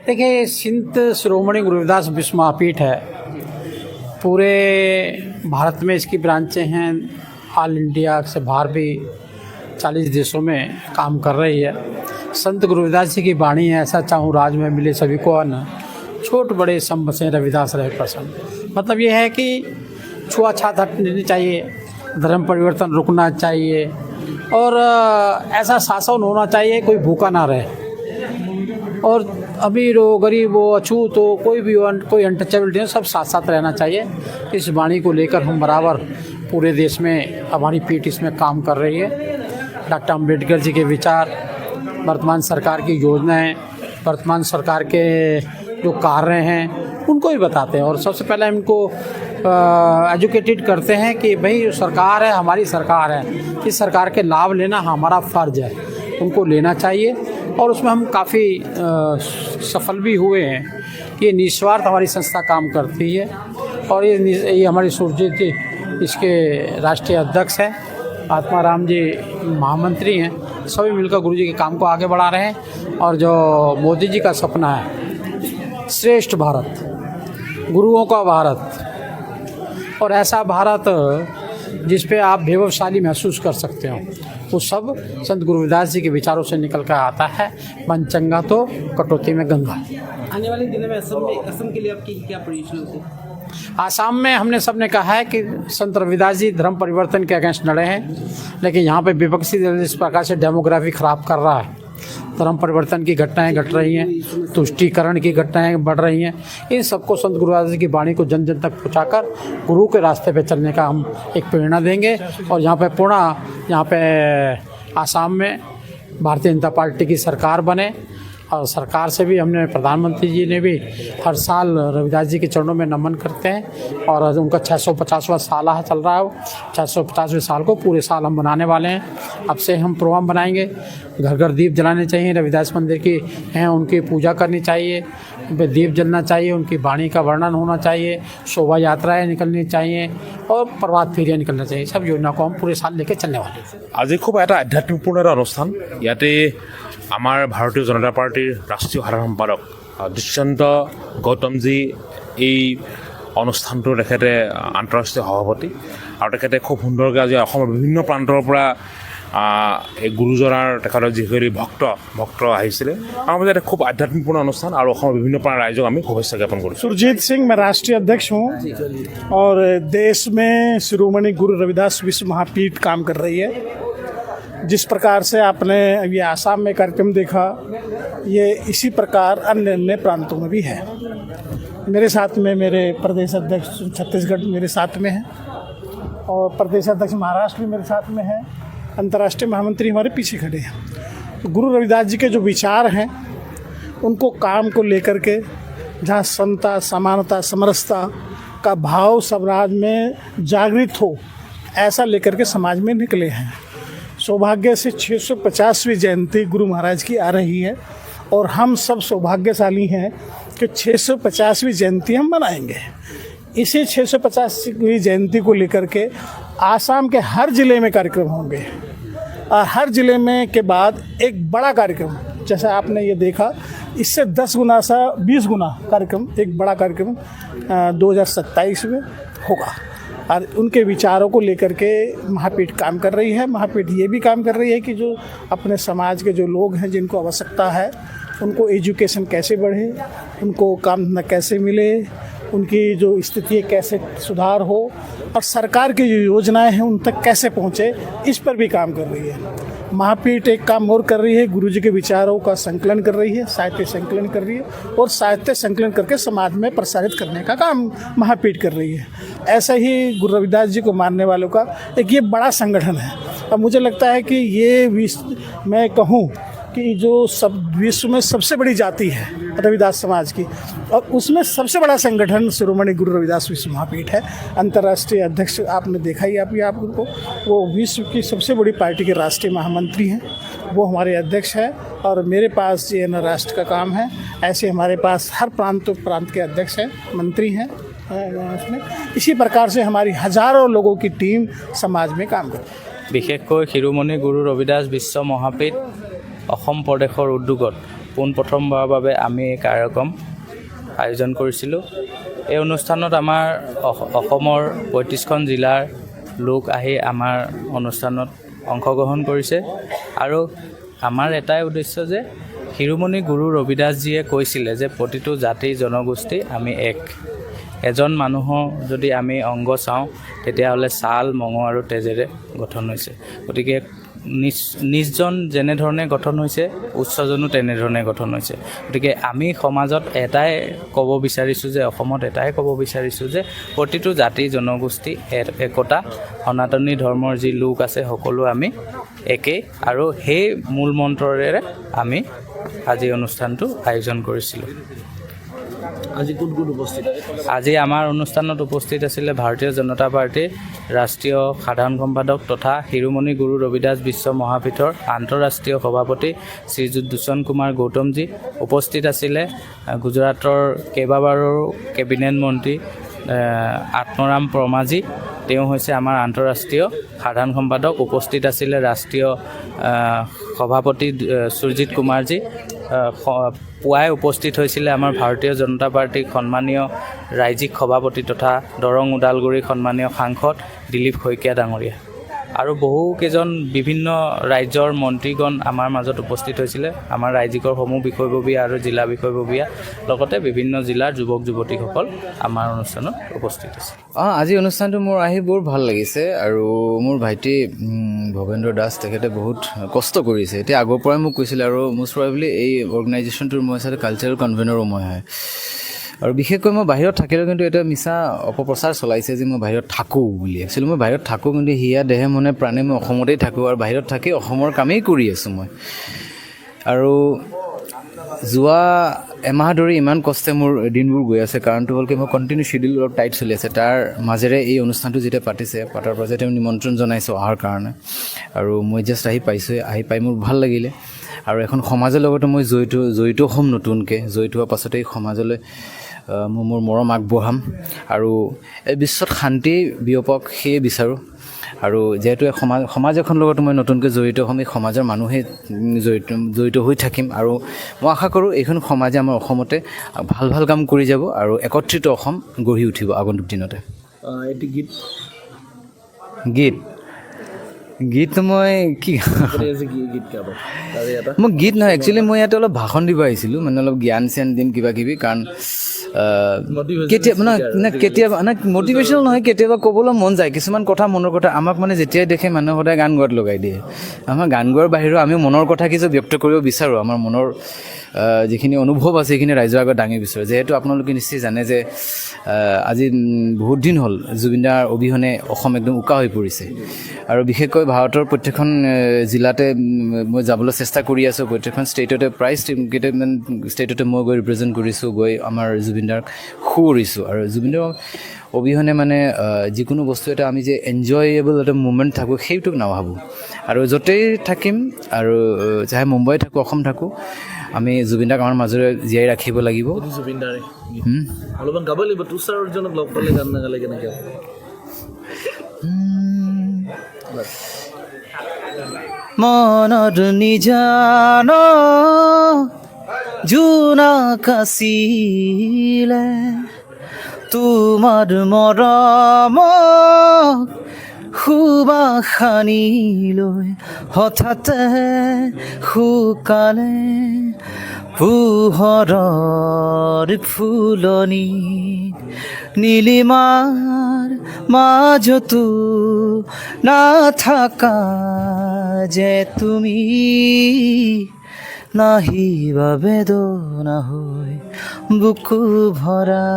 देखिए, संत शिरोमणि गुरु रविदास विश्व महापीठ है। पूरे भारत में इसकी ब्रांचें हैं। ऑल इंडिया से बाहर भी 40 देशों में काम कर रही है। संत गुरु रविदास जी की वाणी है, ऐसा चाहूँ राज में मिले सभी को अन्न, छोट बड़े सब बसे रविदास रहे प्रसन्न। मतलब ये है कि छुआछूत हटनी चाहिए, धर्म परिवर्तन रुकना चाहिए और ऐसा शासन होना चाहिए कोई भूखा ना रहे। और अमीर हो गरीब हो अछूत हो कोई भी हो, कोई अनटचेबिलिटी हो, सब साथ साथ रहना चाहिए। इस वाणी को लेकर हम बराबर पूरे देश में हमारी पीठ इसमें काम कर रही है। डॉक्टर अम्बेडकर जी के विचार, वर्तमान सरकार की योजनाएं, वर्तमान सरकार के जो कार्य हैं उनको ही बताते हैं। और सबसे पहले हम इनको एजुकेटेड करते हैं कि भाई जो सरकार है हमारी सरकार है, इस सरकार के लाभ लेना हमारा फ़र्ज है, उनको लेना चाहिए। और उसमें हम काफ़ी सफल भी हुए हैं। ये निस्वार्थ हमारी संस्था काम करती है और ये हमारी सुरजीत जी इसके राष्ट्रीय अध्यक्ष हैं, आत्माराम जी महामंत्री हैं। सभी मिलकर गुरु जी के काम को आगे बढ़ा रहे हैं। और जो मोदी जी का सपना है श्रेष्ठ भारत, गुरुओं का भारत और ऐसा भारत जिस पे आप वैभवशाली महसूस कर सकते हो, वो सब संत गुरु रविदास जी के विचारों से निकल कर आता है। मन चंगा तो कटौती में गंगा। आने वाले दिनों में असम के लिए आपकी क्या पोजीशन होगी? आसाम में हमने सबने कहा है कि संत रविदास जी धर्म परिवर्तन के अगेंस्ट लड़े हैं, लेकिन यहाँ पे विपक्षी दल इस प्रकार से डेमोग्राफी ख़राब कर रहा है। धर्म परिवर्तन की घटनाएं घट रही हैं, तुष्टीकरण की घटनाएं बढ़ रही हैं। इन सबको संत गुरु रविदास जी की वाणी को जन जन तक पहुँचाकर गुरु के रास्ते पे चलने का हम एक प्रेरणा देंगे। और यहाँ पे आसाम में भारतीय जनता पार्टी की सरकार बने। और सरकार से भी हमने, प्रधानमंत्री जी ने भी हर साल रविदास जी के चरणों में नमन करते हैं। और उनका 650वां साल चल रहा है। 650वें साल को पूरे साल हम बनाने वाले हैं। अब से हम प्रोग्राम बनाएंगे। घर घर दीप जलाने चाहिए। रविदास मंदिर की हैं उनकी पूजा करनी चाहिए, उन पर दीप जलना चाहिए, उनकी वाणी का वर्णन होना चाहिए, शोभा यात्राएँ निकलनी चाहिए और प्रभात फेरियाँ निकलना चाहिए। सब योजना को हम पूरे साल लेकर चलने वाले हैं। আজি খুব এটা আধ্যাত্মিকপূৰ্ণ এটা অনুষ্ঠান। ইয়াতে আমাৰ ভাৰতীয় জনতা পাৰ্টিৰ ৰাষ্ট্ৰীয় সাধাৰণ সম্পাদক দুষ্যন্ত গৌতমজী এই অনুষ্ঠানটোৰ তেখেতে আন্তঃৰাষ্ট্ৰীয় সভাপতি আৰু তেখেতে খুব সুন্দৰকৈ আজি অসমৰ বিভিন্ন প্ৰান্তৰ পৰা এই গুৰুজনাৰ তেখেতৰ যিখিনি ভক্ত আহিছিলে। আমাৰ মাজত এটা খুব আধ্যাত্মিকপূৰ্ণ অনুষ্ঠান আৰু অসমৰ বিভিন্ন প্ৰান্তৰ ৰাইজক আমি শুভেচ্ছা জ্ঞাপন কৰিছোঁ। सुरजीत सिंह, मैं राष्ट्रीय अध्यक्ष हूँ और देश में शिरोमणि गुरु रविदास विश्व महापीठ काम कर रही है। जिस प्रकार से आपने अभी आसाम में कार्यक्रम देखा, ये इसी प्रकार अन्य अन्य प्रांतों में भी है। मेरे साथ में मेरे प्रदेश अध्यक्ष छत्तीसगढ़ मेरे साथ में है और प्रदेश अध्यक्ष महाराष्ट्र भी मेरे साथ में है। अंतर्राष्ट्रीय महामंत्री हमारे पीछे खड़े हैं। तो गुरु रविदास जी के जो विचार हैं उनको काम को लेकर के, जहाँ समता, समानता, समरसता का भाव समाज में जागृत हो, ऐसा लेकर के समाज में निकले हैं। सौभाग्य से 650वीं जयंती गुरु महाराज की आ रही है और हम सब सौभाग्यशाली हैं कि 650वीं जयंती हम मनाएंगे। इसी 650वीं जयंती को लेकर के आसाम के हर ज़िले में कार्यक्रम होंगे और हर ज़िले में के बाद एक बड़ा कार्यक्रम, जैसा आपने ये देखा, इससे 10 गुना सा 20 गुना कार्यक्रम, एक बड़ा कार्यक्रम 2027 में होगा। और उनके विचारों को लेकर के महापीठ काम कर रही है। महापीठ ये भी काम कर रही है कि जो अपने समाज के जो लोग हैं जिनको आवश्यकता है, उनको एजुकेशन कैसे बढ़े, उनको काम धंधा कैसे मिले, उनकी जो स्थिति कैसे सुधार हो और सरकार की जो योजनाएं हैं उन तक कैसे पहुंचे, इस पर भी काम कर रही है। महापीठ एक काम और कर रही है, गुरुजी के विचारों का संकलन कर रही है, साहित्य संकलन कर रही है और साहित्य संकलन करके समाज में प्रसारित करने का काम महापीठ कर रही है। ऐसा ही गुरु रविदास जी को मानने वालों का एक ये बड़ा संगठन है। अब मुझे लगता है कि ये मैं कहूँ कि जो सब विश्व में सबसे बड़ी जाति है रविदास समाज की, और उसमें सबसे बड़ा संगठन शिरोमणि गुरु रविदास विश्व महापीठ है। अंतर्राष्ट्रीय अध्यक्ष आपने देखा ही आप उनको, वो विश्व की सबसे बड़ी पार्टी के राष्ट्रीय महामंत्री हैं, वो हमारे अध्यक्ष हैं। और मेरे पास ये न राष्ट्र का काम है, ऐसे हमारे पास हर प्रांत के अध्यक्ष हैं, मंत्री हैं उसमें। इसी प्रकार से हमारी हज़ारों लोगों की टीम समाज में काम करती है। বিশেষকৈ শিৰোমণি গুৰু ৰবিদাস বিশ্ব মহাপীঠ অসম প্ৰদেশৰ উদ্যোগত পোনপ্ৰথমবাৰৰ বাবে আমি এই কাৰ্যক্ৰম আয়োজন কৰিছিলোঁ। এই অনুষ্ঠানত আমাৰ অসমৰ 35খন জিলাৰ লোক আহি আমাৰ অনুষ্ঠানত অংশগ্ৰহণ কৰিছে আৰু আমাৰ এটাই উদ্দেশ্য যে শিৰোমণি গুৰু ৰবিদাসজীয়ে কৈছিলে যে প্ৰতিটো জাতি জনগোষ্ঠী আমি এক। এজন মানুহৰ যদি আমি অংগ চাওঁ তেতিয়াহ'লে ছাল, মঙহ আৰু তেজেৰে গঠন হৈছে। গতিকে নিজজন যেনেধৰণে গঠন হৈছে উচ্চজনো তেনেধৰণে গঠন হৈছে। গতিকে আমি সমাজত এটাই ক'ব বিচাৰিছোঁ যে অসমত এটাই ক'ব বিচাৰিছোঁ যে প্ৰতিটো জাতি জনগোষ্ঠী একতা, সনাতনী ধৰ্মৰ যি লোক আছে সকলো আমি একেই আৰু সেই মূল মন্ত্ৰৰে আমি আজি অনুষ্ঠানটো আয়োজন কৰিছিলোঁ। আজি কোন কোন উপস্থিত? আজি আমাৰ অনুষ্ঠানত উপস্থিত আছিলে ভাৰতীয় জনতা পাৰ্টীৰ ৰাষ্ট্ৰীয় সাধাৰণ সম্পাদক তথা শিৰোমণি গুৰু ৰবিদাস বিশ্ব মহাপীঠৰ আন্তঃৰাষ্ট্ৰীয় সভাপতি শ্ৰীযুত দুষণ কুমাৰ গৌতমজী। উপস্থিত আছিলে গুজৰাটৰ কেইবাবাৰো কেবিনেট মন্ত্ৰী আত্মৰাম পৰমাজী, তেওঁ হৈছে আমাৰ আন্তঃৰাষ্ট্ৰীয় সাধাৰণ সম্পাদক। উপস্থিত আছিলে ৰাষ্ট্ৰীয় সভাপতি সুৰজিত কুমাৰজী। পুৱাই উপস্থিত হৈছিলে আমাৰ ভাৰতীয় জনতা পাৰ্টীৰ সন্মানীয় ৰাজ্যিক সভাপতি তথা দৰং ওদালগুৰিৰ সন্মানীয় সাংসদ দিলীপ শইকীয়া ডাঙৰীয়া আৰু বহুকেইজন বিভিন্ন ৰাজ্যৰ মন্ত্ৰীগণ আমাৰ মাজত উপস্থিত হৈছিলে। আমাৰ ৰাজ্যিকৰ সমূহ বিষয়ববীয়া আৰু জিলা বিষয়ববীয়া লগতে বিভিন্ন জিলাৰ যুৱক যুৱতীসকল আমাৰ অনুষ্ঠানত উপস্থিত আছে। আজি অনুষ্ঠানটো মোৰ আহি বৰ ভাল লাগিছে আৰু মোৰ ভাইটি ভৱেন্দ্ৰ দাস তেখেতে বহুত কষ্ট কৰিছে। এতিয়া আগৰ পৰাই মোক কৈছিলে আৰু মোষ্ট প্ৰবেবলি এই অৰ্গেনাইজেশ্যনটোৰ মই আচলতে কালচাৰেল কনভেনৰো মই হয় আৰু বিশেষকৈ মই বাহিৰত থাকিলেও কিন্তু এটা মিছা অপপ্ৰচাৰ চলাইছে যে মই বাহিৰত থাকোঁ বুলি। একচুৱেলি মই বাহিৰত থাকোঁ কিন্তু হিয়া দেহে মনে প্ৰাণে মই অসমতেই থাকোঁ আৰু বাহিৰত থাকি অসমৰ কামেই কৰি আছোঁ মই। আৰু যোৱা এমাহ ধৰি ইমান কষ্টে মোৰ দিনবোৰ গৈ আছে। কাৰণটো হ'ল কি মই কণ্টিনিউ শ্বিডিউল অলপ টাইট চলি আছে। তাৰ মাজেৰে এই অনুষ্ঠানটো যেতিয়া পাতাৰ পৰা তেওঁ নিমন্ত্ৰণ জনাইছোঁ অহাৰ কাৰণে আৰু মই জাষ্ট আহি পাইছোঁ। আহি পাই মোৰ ভাল লাগিলে আৰু এখন সমাজৰ লগতে মই জড়িত হ'ম নতুনকৈ। জড়িত হোৱাৰ পাছতে এই সমাজলৈ মোৰ মৰম আগবঢ়াম আৰু এই বিশ্বত শান্তি বিয়পক সেয়ে বিচাৰোঁ। আৰু যিহেতু সমাজ এখনৰ লগত মই নতুনকৈ জড়িত হ'ম, এই সমাজৰ মানুহে জড়িত হৈ থাকিম আৰু মই আশা কৰোঁ এইখন সমাজে আমাৰ অসমতে ভাল ভাল কাম কৰি যাব আৰু একত্ৰিত অসম গঢ়ি উঠিব আগন্তুক দিনতে। এটি গীত মই কি মই গীত নহয়, একচুৱেলি মই ইয়াতে অলপ ভাষণ দিব আহিছিলোঁ, মানে অলপ জ্ঞান চ্যান দিম কিবা কিবি। কাৰণ কেতিয়াবা মটিভেশ্যনেল নহয়, কেতিয়াবা ক'বলৈ মন যায় কিছুমান কথা, মনৰ কথা। আমাক মানে যেতিয়াই দেখে মানুহে সদায় গান গোৱাত লগাই দিয়ে। আমাৰ গান গোৱাৰ বাহিৰেও আমি মনৰ কথা কিছু ব্যক্ত কৰিব বিচাৰোঁ। আমাৰ মনৰ যিখিনি অনুভৱ আছে সেইখিনি ৰাইজৰ আগত দাঙি বিচাৰোঁ। যিহেতু আপোনালোকে নিশ্চয় জানে যে আজি বহুত দিন হ'ল জুবিনদাৰ অবিহনে অসম একদম উকা হৈ পৰিছে আৰু বিশেষকৈ ভাৰতৰ প্ৰত্যেকখন জিলাতে মই যাবলৈ চেষ্টা কৰি আছোঁ। প্ৰত্যেকখন ষ্টেটতে প্ৰায় কেইটামান ষ্টেটতে মই গৈ ৰিপ্ৰেজেণ্ট কৰিছোঁ, গৈ আমাৰ জুবিনদাক সুঁৱৰিছোঁ। আৰু জুবিনদাৰ অবিহনে মানে যিকোনো বস্তু এটা আমি যে এনজয়েবল এটা মুমেণ্ট থাকোঁ সেইটোক নাভাবোঁ। আৰু য'তেই থাকিম আৰু চাহে মুম্বাই থাকোঁ অসম থাকোঁ, আমি জুবিনদাক আমাৰ মাজৰে জীয়াই ৰাখিব লাগিব। জুবিনদাৰে অলপমান গাব লাগিব। তুষাৰজনক লগ পালে গান নাগালে কেনেকৈ? মনত নিজান জোনাক আছিলে তোমাৰ মৰম সুবাসানি লৈ হঠাতে শুকালে পোহৰৰ ফুলনি নীলিমাৰ মাজতো নাথাকা যে তুমি নাহিবা বেদনা হৈ বুকু ভৰা।